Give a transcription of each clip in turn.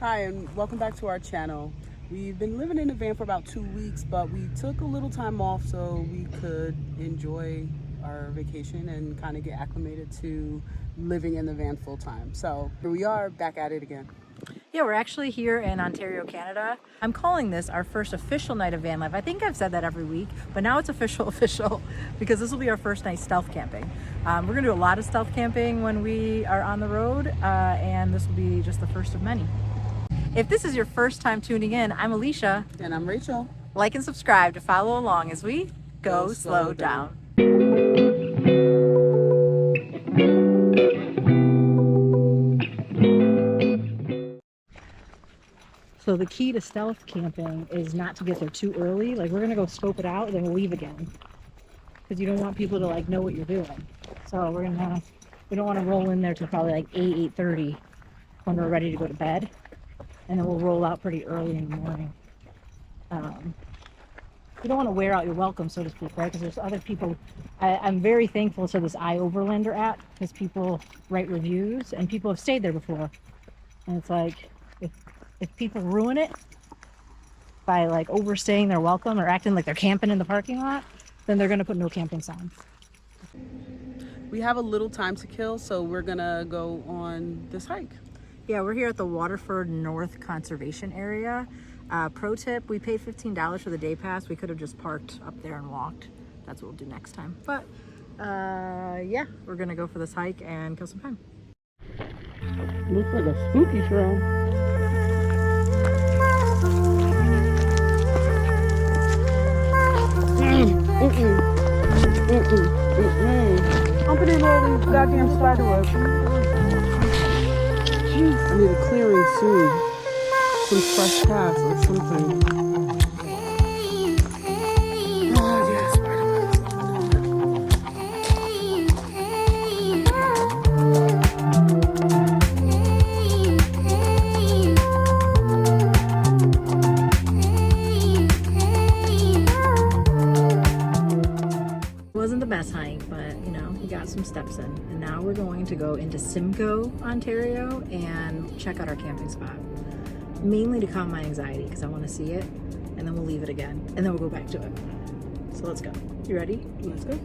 Hi, and welcome back to our channel. We've been living in a van for about 2 weeks, but we took a little time off so we could enjoy our vacation and kind of get acclimated to living in the van full time. So here we are back at it again. Yeah, we're actually here in Ontario, Canada. I'm calling this our first official night of van life. I think I've said that every week, but now it's official because this will be our first night stealth camping. We're gonna do a lot of stealth camping when we are on the road, and this will be just the first of many. If this is your first time tuning in, I'm Alicia. And I'm Rachel. Like and subscribe to follow along as we go slow down. So the key to stealth camping is not to get there too early. Like, we're gonna go scope it out and then we'll leave again, because you don't want people to like know what you're doing. So we don't want to roll in there till probably like 8:30 when we're ready to go to bed, and then we'll roll out pretty early in the morning. You don't want to wear out your welcome, so to speak, right? Because there's other people. I'm very thankful to this iOverlander app, because people write reviews and people have stayed there before, and it's like, if people ruin it by like overstaying their welcome or acting like they're camping in the parking lot, then they're going to put no camping signs. We have a little time to kill, so we're gonna go on this hike. Yeah, we're here at the Waterford North Conservation Area. Pro tip, we paid $15 for the day pass. We could have just parked up there and walked. That's what we'll do next time. But yeah, we're gonna go for this hike and kill some time. Looks like a spooky trail. I'm putting all these goddamn spider webs. Jeez, I need a clearing soon. Some fresh paths or something. Oh, yeah, spider webs. Wasn't the best hike, but you know, we got some steps in. And now we're going to go into Simcoe, Ontario and check out our camping spot. Mainly to calm my anxiety, because I want to see it, and then we'll leave it again, and then we'll go back to it. So let's go. You ready? Let's go.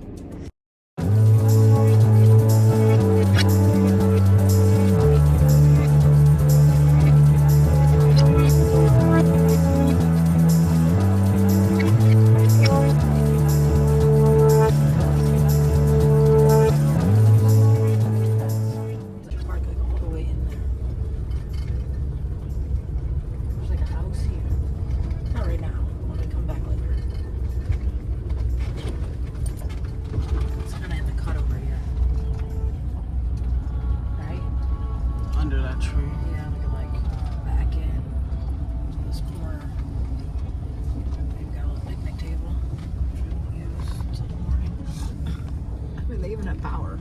Under that tree. Yeah, we can like back in this corner. They've got a little picnic table, which we won't use until the morning. I mean, they even have power.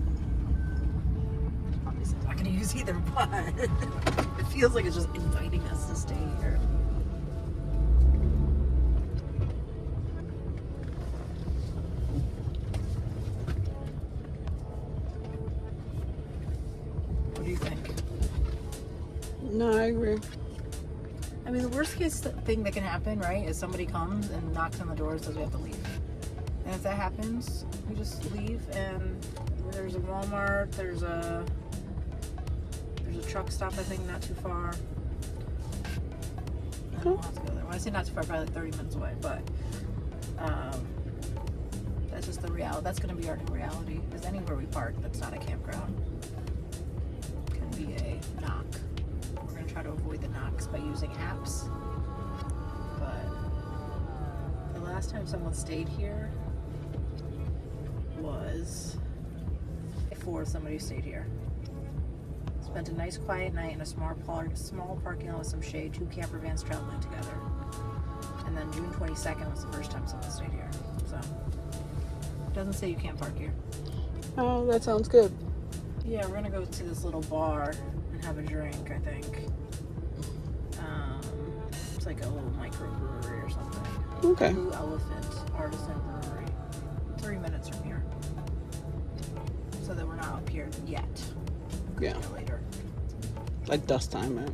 Obviously not going to use either, but it feels like it's just inviting us to stay here. What do you think? No, I agree. I mean, the worst case thing that can happen, right, is somebody comes and knocks on the door and says we have to leave. And if that happens, we just leave, and there's a Walmart, there's a truck stop, I think, not too far. I don't have to go there. When I say not too far, probably like 30 minutes away, but that's just the reality. That's going to be our new reality, is anywhere we park that's not a campground can be a knock. We're going to try to avoid the knocks by using apps. But the last time someone stayed here was before somebody stayed here. Spent a nice quiet night in a small parking lot with some shade, 2 camper vans traveling together. And then June 22nd was the first time someone stayed here. So it doesn't say you can't park here. Oh, that sounds good. Yeah, we're gonna go to this little bar and have a drink, I think. It's like a little microbrewery or something. Okay. Blue Elephant Artisan Brewery. 3 minutes from here. so that we're not up here yet. Yeah. Later. Like dust time, right?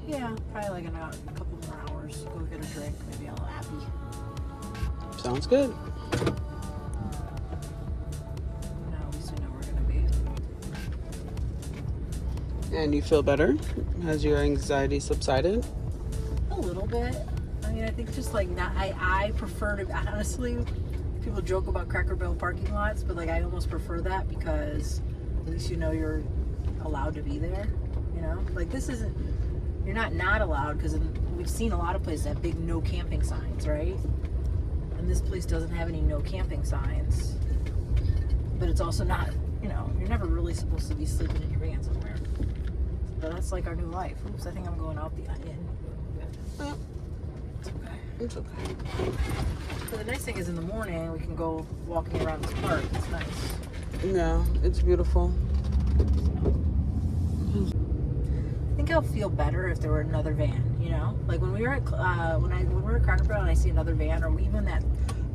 Yeah, probably like in a couple more hours. Go get a drink, maybe I'll happy. Sounds good. Now at least we know where we're gonna be. And you feel better? Has your anxiety subsided? A little bit. I mean, I think just like not. I prefer to honestly. People joke about Cracker Barrel parking lots, but like I almost prefer that because at least you know you're allowed to be there. You know, like this isn't. You're not allowed because we've seen a lot of places have big no camping signs, right? And this place doesn't have any no camping signs. But it's also not. You know, you're never really supposed to be sleeping in your van somewhere. But that's like our new life. Oops, I think I'm going out the inn. Oh, It's okay. it's okay. So the nice thing is in the morning we can go walking around this park. It's nice. Yeah, it's beautiful. I think I'll feel better if there were another van. You know, like when we were at when we were at Cracker Barrel and I see another van, or even that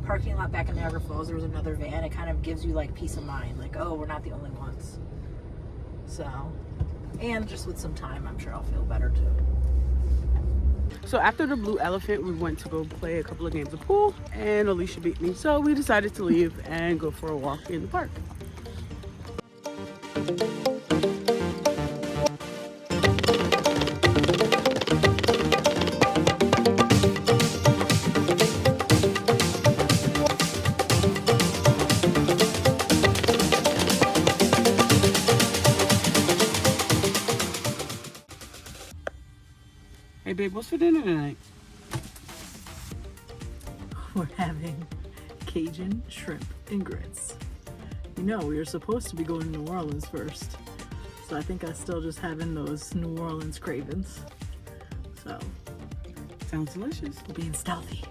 parking lot back in Niagara Falls, there was another van. It kind of gives you like peace of mind, like oh, we're not the only ones. So, and just with some time, I'm sure I'll feel better too. So after the Blue Elephant, we went to go play a couple of games of pool, and Alicia beat me. So we decided to leave and go for a walk in the park. Hey babe, what's for dinner tonight? We're having Cajun shrimp and grits. You know, we were supposed to be going to New Orleans first. So I think I'm still just having those New Orleans cravings. So, Sounds delicious. we're being stealthy.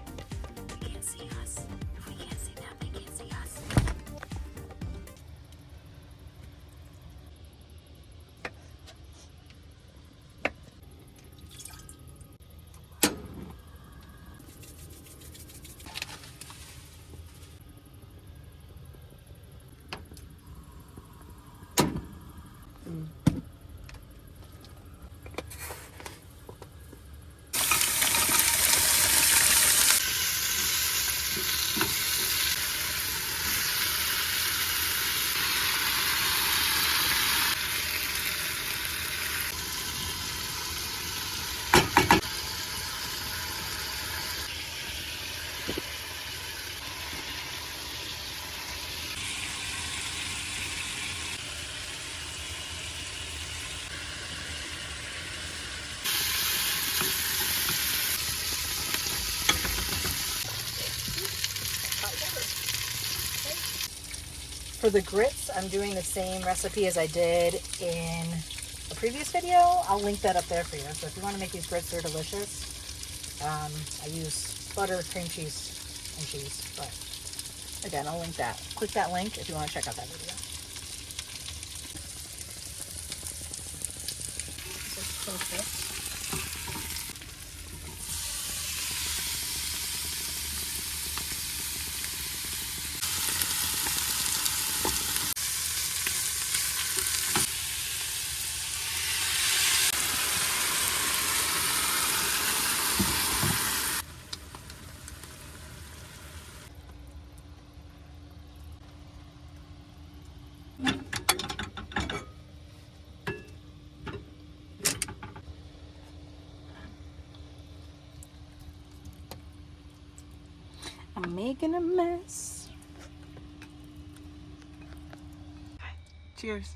They can't see us. If we can't see them, they can't see us. For the grits, I'm doing the same recipe as I did in a previous video. I'll link that up there for you. So if you want to make these grits, they're delicious. I use butter, cream cheese, and cheese. But again, I'll link that. Click that link if you want to check out that video. Just perfect. I'm making a mess. Cheers.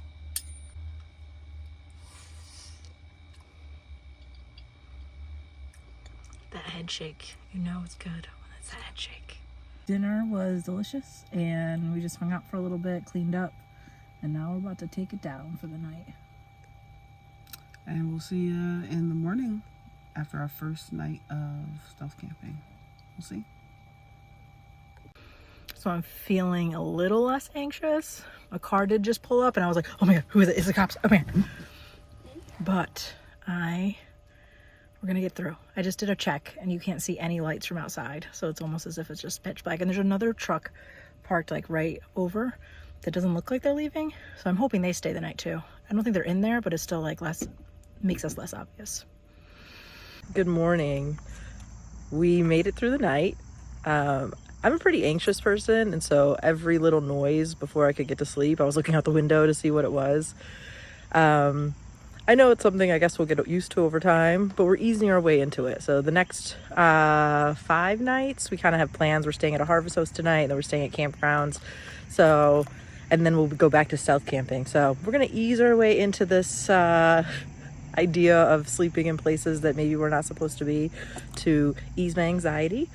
That head shake, you know it's good when it's a head shake. Dinner was delicious and we just hung out for a little bit, cleaned up, and now we're about to take it down for the night. And we'll see you in the morning after our first night of stealth camping. We'll see. So I'm feeling a little less anxious. A car did just pull up and I was like, oh my God, who is it? It's the cops. Oh man. But we're gonna get through. I just did a check and you can't see any lights from outside. So it's almost as if it's just pitch black. And there's another truck parked like right over that doesn't look like they're leaving. So I'm hoping they stay the night too. I don't think they're in there, but it's still like makes us less obvious. Good morning. We made it through the night. I'm a pretty anxious person, and so every little noise before I could get to sleep, I was looking out the window to see what it was. I know it's something I guess we'll get used to over time, but we're easing our way into it. So the next 5 nights, we kind of have plans. We're staying at a harvest host tonight, and then we're staying at campgrounds. So, and then we'll go back to stealth camping. So we're gonna ease our way into this idea of sleeping in places that maybe we're not supposed to be, to ease my anxiety.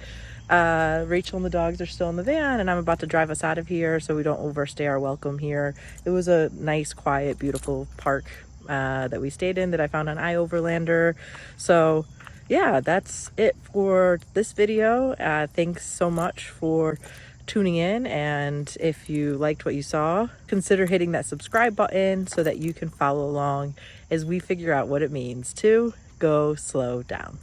Rachel and the dogs are still in the van, and I'm about to drive us out of here so we don't overstay our welcome here. It was a nice, quiet, beautiful park that we stayed in that I found on iOverlander. So yeah, that's it for this video. Thanks so much for tuning in, and if you liked what you saw, consider hitting that subscribe button so that you can follow along as we figure out what it means to go slow down.